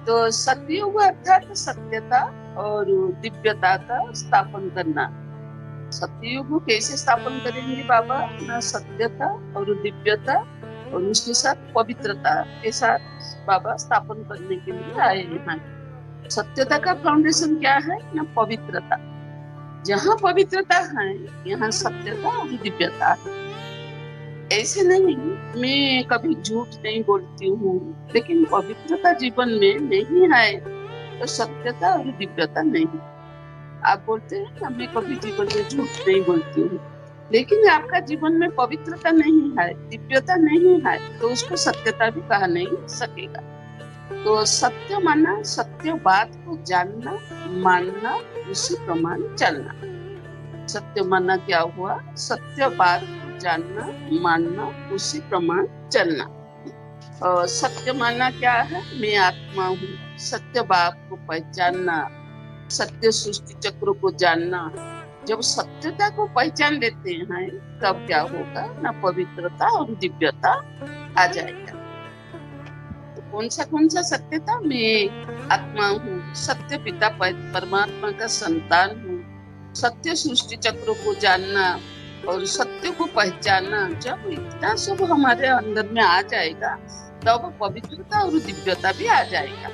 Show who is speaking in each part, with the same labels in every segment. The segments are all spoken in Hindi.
Speaker 1: तो सतयुग अर्थात सत्यता और दिव्यता का स्थापन करना। सतयुग को कैसे स्थापन करेंगे बाबा? ना सत्यता और दिव्यता और उसके साथ पवित्रता के साथ बाबा स्थापन करने के लिए आए हैं। सत्यता का फाउंडेशन क्या है? ना पवित्रता। जहाँ पवित्रता है यहाँ सत्यता और दिव्यता है। ऐसे नहीं, मैं कभी झूठ नहीं बोलती हूँ, लेकिन पवित्रता जीवन में नहीं है तो सत्यता और दिव्यता नहीं। आप बोलते हैं ना मैं कभी जीवन में झूठ नहीं बोलती हूँ, लेकिन आपका जीवन में पवित्रता नहीं है, दिव्यता नहीं है, तो उसको सत्यता भी कहा नहीं सकेगा। तो सत्य मानना, सत्य बात को जानना, मानना, उसी प्रमाण चलना। सत्य मानना क्या हुआ? सत्य बात को जानना, मानना, उसी प्रमाण चलना। और सत्य मानना क्या है? मैं आत्मा हूँ। सत्य बात को पहचानना, सत्य सृष्टि चक्र को जानना। जब सत्यता को पहचान लेते हैं तब क्या होगा? ना पवित्रता और दिव्यता आ जाएगा। तो कौन सा सत्यता? मैं आत्मा हूँ, सत्य पिता परमात्मा का संतान हूँ। सत्य सृष्टि चक्र को जानना और सत्य को पहचानना, जब इतना सब हमारे अंदर में आ जाएगा तब पवित्रता और दिव्यता भी आ जाएगा।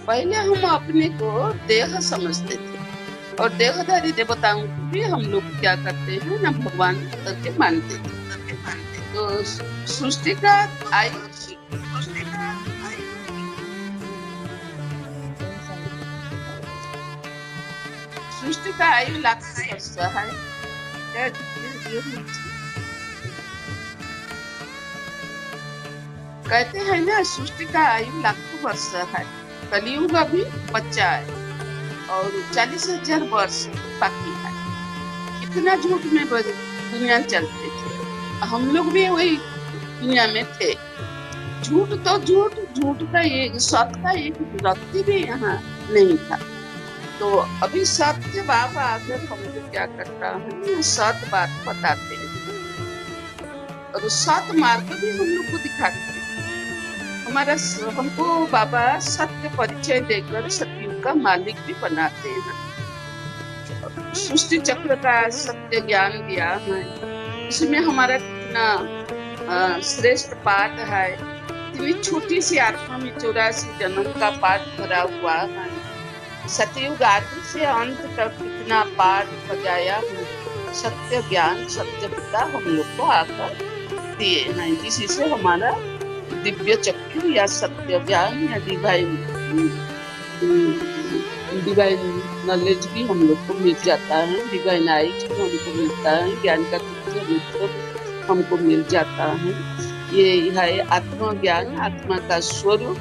Speaker 1: पहले हम अपने को देह समझते थे और देहधारी देवताओं को भी हम लोग क्या करते हैं ना भगवान करके मानते थे। तो सृष्टि का आयु लाख वर्ष है। कहते हैं ना सृष्टि का आयु लाखों वर्ष है। कलियुग अभी बच्चा है और 40,000 वर्ष बाकी है। कितना झूठ में दुनिया चलते थे, हम लोग भी वही दुनिया में थे। झूठ तो झूठ का एक, सत्य का एक व्यक्ति भी यहाँ नहीं था। तो अभी सत्य बाबा आकर हमको क्या करता है? सत्य बात बताते हैं और सत्य मार्ग भी हम लोग को दिखाते हैं। हमको बाबा सत्य परिचय देकर सतयुग का मालिक भी बनाते हैं। सृष्टि चक्र का सत्य ज्ञान दिया है, इसमें हमारा कितना श्रेष्ठ पाठ है। इतनी छोटी सी आत्मा में 84 जन्म का पाठ भरा हुआ है। सतयुग आदि से अंत तक कितना पाठ बजाया है। सत्य ज्ञान सत्य पिता हम लोग को आकर दिए हैं, जिसी से हमारा दिव्य चक्षु या सत्य ज्ञान या डिवाइन नॉलेज भी हम लोग को मिल जाता है। डिवाइन आइज भी हमको मिलता है, ज्ञान का हमको मिल जाता है। ये है आत्मा ज्ञान, आत्मा का स्वरूप,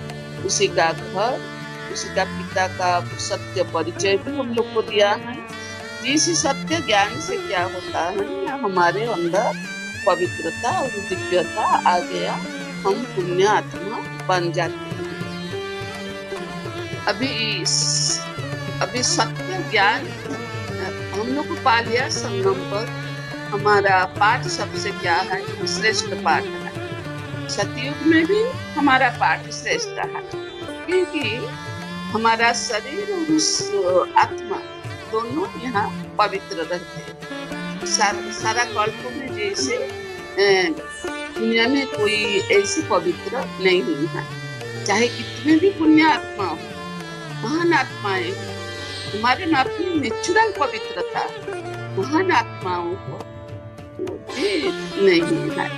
Speaker 1: उसी का घर, उसी का पिता का सत्य परिचय भी हम लोग को दिया है। इसी सत्य ज्ञान से क्या होता है? हमारे अंदर पवित्रता और दिव्यता आ गया, हम पुण्य आत्मा बन जाते हैं। अभी सत्य ज्ञान हम लोग को पा लिया संगम पर। हमारा पाठ सबसे क्या है? श्रेष्ठ पाठ है। सतयुग में भी हमारा पाठ श्रेष्ठ है, क्योंकि हमारा शरीर और उस आत्मा दोनों यहाँ पवित्र रहते हैं। सारा कल्प में जैसे दुनिया में कोई ऐसी पवित्र नहीं हुई है। चाहे कितने भी पुण्य आत्मा हो, महान आत्माएं, हमारे में अपनी नेचुरल पवित्रता महान आत्माओं को नहीं है।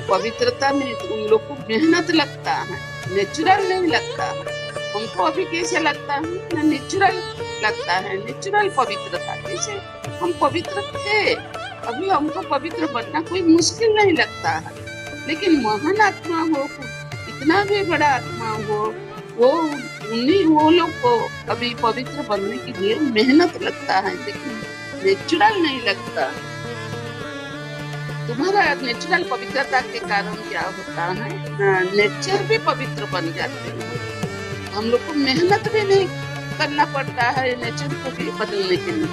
Speaker 1: पवित्रता में उन लोग को मेहनत लगता है, नेचुरल नहीं लगता है। हमको अभी कैसे लगता है ना? नेचुरल लगता है, नेचुरल पवित्रता। जैसे हम पवित्र थे, अभी हमको पवित्र बनना कोई मुश्किल नहीं लगता है। लेकिन महान आत्मा हो, इतना भी बड़ा आत्मा हो, वो लोग को अभी पवित्र बनने के लिए मेहनत लगता है, लेकिन नेचुरल नहीं लगता। तुम्हारा नेचुरल पवित्रता के कारण क्या होता है? नेचर भी पवित्र बन जाते हैं। हम लोग को मेहनत भी नहीं करना पड़ता है नेचर को भी बदलने के लिए।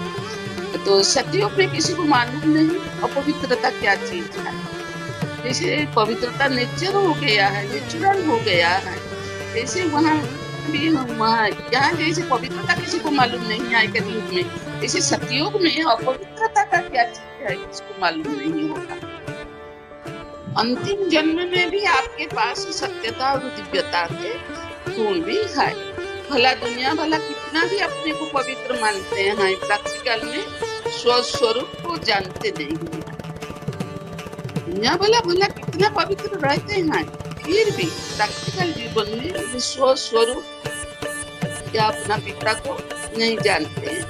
Speaker 1: तो सतयुग में किसी को मालूम नहीं अपवित्रता क्या चीज है। जैसे पवित्रता नेचर हो गया है, नेचुरल हो गया है, जैसे वहाँ भी हम यहाँ जैसे पवित्रता किसी को मालूम नहीं है कलयुग में, इसी सतयुग में अपवित्रता का क्या चीज है किसको मालूम नहीं होगा। अंतिम जन्म में भी आपके पास सत्यता और दिव्यता के गुण भी है। भला दुनिया भला कितना भी अपने को पवित्र मानते हैं, प्रैक्टिकल में स्वस्वरूप को जानते नहीं है। दुनिया भला भला कितना पवित्र रहते हैं, फिर भी प्रैक्टिकल जीवन में स्वस्वरूप या अपना पिता को नहीं जानते हैं।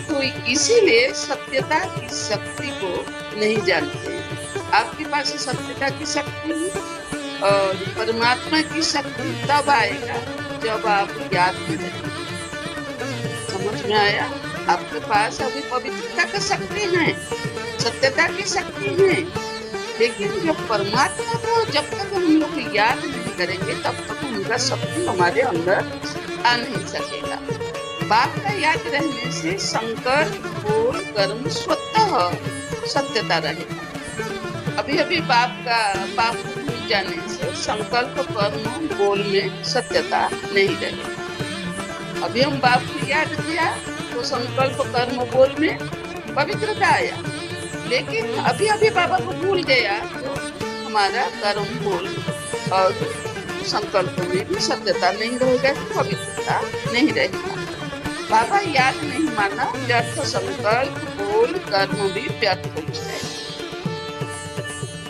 Speaker 1: तो इसीलिए सत्यता की शक्ति को नहीं जानते हैं। आपके पास सत्यता की शक्ति और परमात्मा की शक्ति तब आएगा जब आप याद में रहेंगे। समझ में आया? आपके पास अभी पवित्रता की शक्ति है, सत्यता की शक्ति है, लेकिन जब परमात्मा को जब तक हम लोग याद नहीं करेंगे तब तक उनका शक्ति हमारे अंदर आ नहीं सकेगा। बाप का याद रहने से संकल्प बोल कर्म स्वतः सत्यता रहेगा। अभी अभी बाप को भूल जाने से संकल्प कर्म बोल में सत्यता नहीं रहेगी। अभी हम बाप को याद किया तो संकल्प कर्म बोल में पवित्रता आया, लेकिन अभी अभी बाबा को भूल गया तो हमारा कर्म बोल और संकल्प में भी सत्यता नहीं रहेगा, पवित्रता नहीं रहेगा। बाबा याद नहीं माना, व्यर्थ संकल्प बोल कर्म भी व्यर्थ हो जाएगा।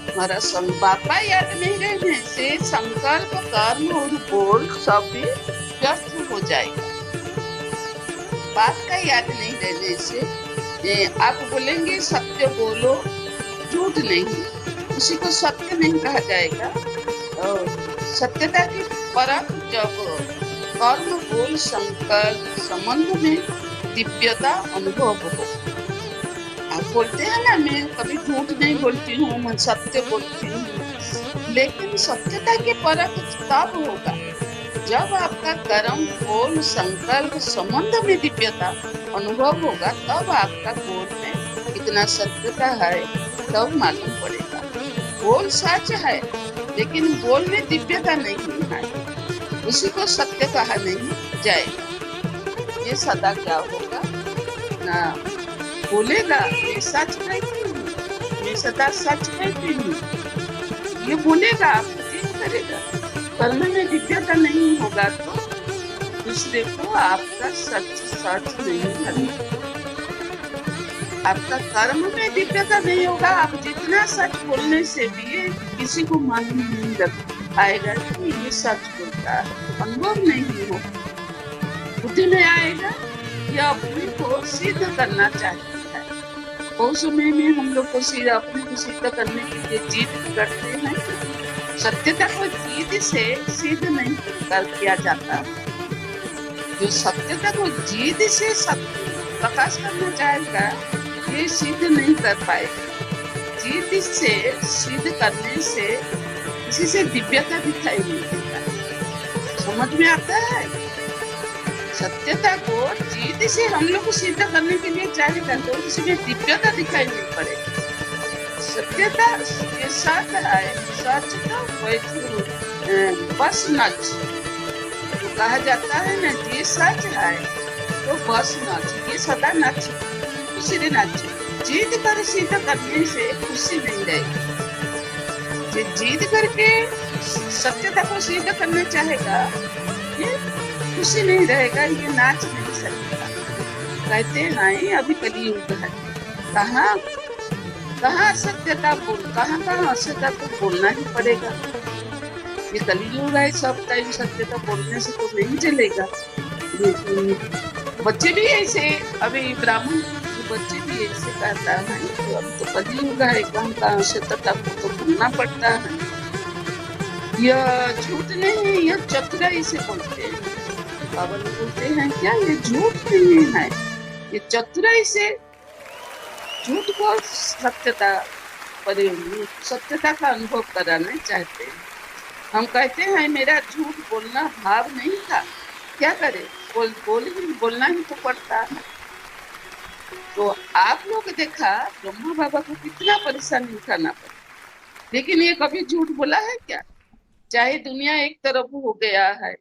Speaker 1: हमारा बाबा याद नहीं रहने से संकल्प कर्म और बोल सब भी व्यर्थ हो जाएगा। बात का याद नहीं रहने से आप बोलेंगे सत्य बोलो, झूठ नहीं, उसी को सत्य नहीं कहा जाएगा। और सत्यता की परख जब कर्म बोल संकल्प संबंध में दिव्यता अनुभव हो। आप बोलते हैं ना, मैं कभी झूठ नहीं बोलती हूँ, मैं सत्य बोलती हूँ, लेकिन सत्यता की परख तब होगा जब आपका कर्म बोल संकल्प संबंध में दिव्यता अनुभव होगा, तब आपका बोल में कितना सत्यता है तब मालूम पड़ेगा। बोल सच है लेकिन बोल में दिव्यता नहीं है, उसी को सत्य कहा नहीं जाएगा। ये सदा क्या होगा ना, बोलेगा मैं सच कहती हूँ, मैं सदा सच कहती हूँ, ये बोलेगा आपको ठीक करेगा। कर्म में दिव्यता नहीं होगा तो दूसरे को आपका सच नहीं लगेगा। आपका कर्म में दिव्यता नहीं होगा, आप जितना सच बोलने से भी किसी को मालूम नहीं लग आएगा कि ये सच बोलता है, अनुभव नहीं हो, बुद्धि में आएगा कि अपने को सिद्ध करना चाहिए है। बहुत समय में हम लोग को अपने को सिद्ध करने के लिए जिद करते हैं। सत्यता को जिद से सिद्ध नहीं किया जाता। जो सत्यता को जिद से प्रकाश करना चाहेगा ये सिद्ध नहीं कर पाएगा। जिद से सिद्ध करने से किसी से दिव्यता दिखाई नहीं देता। समझ में आता है? सत्यता को जिद से हम लोग को सिद्ध करने के लिए चाहेगा तो उसमें दिव्यता दिखाई नहीं पड़ेगी। सत्यता ये सच है, सच तो बस नच तो कहा जाता है ना, ये सच है तो बस नच, ये सदा नच, खुशी से नच। जीत कर सिद्ध करने से खुशी नहीं रहेगी। जीत करके सत्यता को सिद्ध करना चाहेगा ये खुशी नहीं रहेगा, ये नाच नहीं सकेगा। कहते हैं अभी कलियुग है, कहाँ सत्यता बोल, कहाँ असत्यता को बोलना ही पड़ेगा। ये कलियुग है, सब टाइम सत्यता बोलने से तो नहीं चलेगा। बच्चे भी ऐसे, अभी ब्राह्मण बच्चे भी ऐसे कहता है तो अब तो कलियुग है, कहाँ सत्यता को तो बोलना पड़ता है। यह झूठ नहीं, यह चतुराई से बोलते हैं। बाबा लोग बोलते हैं क्या ये झूठ नहीं है, ये चतुराई से झूठ को सत्यता का अनुभव कराना चाहते हैं। हम कहते हैं मेरा झूठ बोलना भाव नहीं था, क्या करे, बोलना ही तो पड़ता है। तो आप लोग देखा ब्रह्मा बाबा को कितना परेशानी उठाना पड़ा, लेकिन ये कभी झूठ बोला है क्या? चाहे दुनिया एक तरफ हो गया है,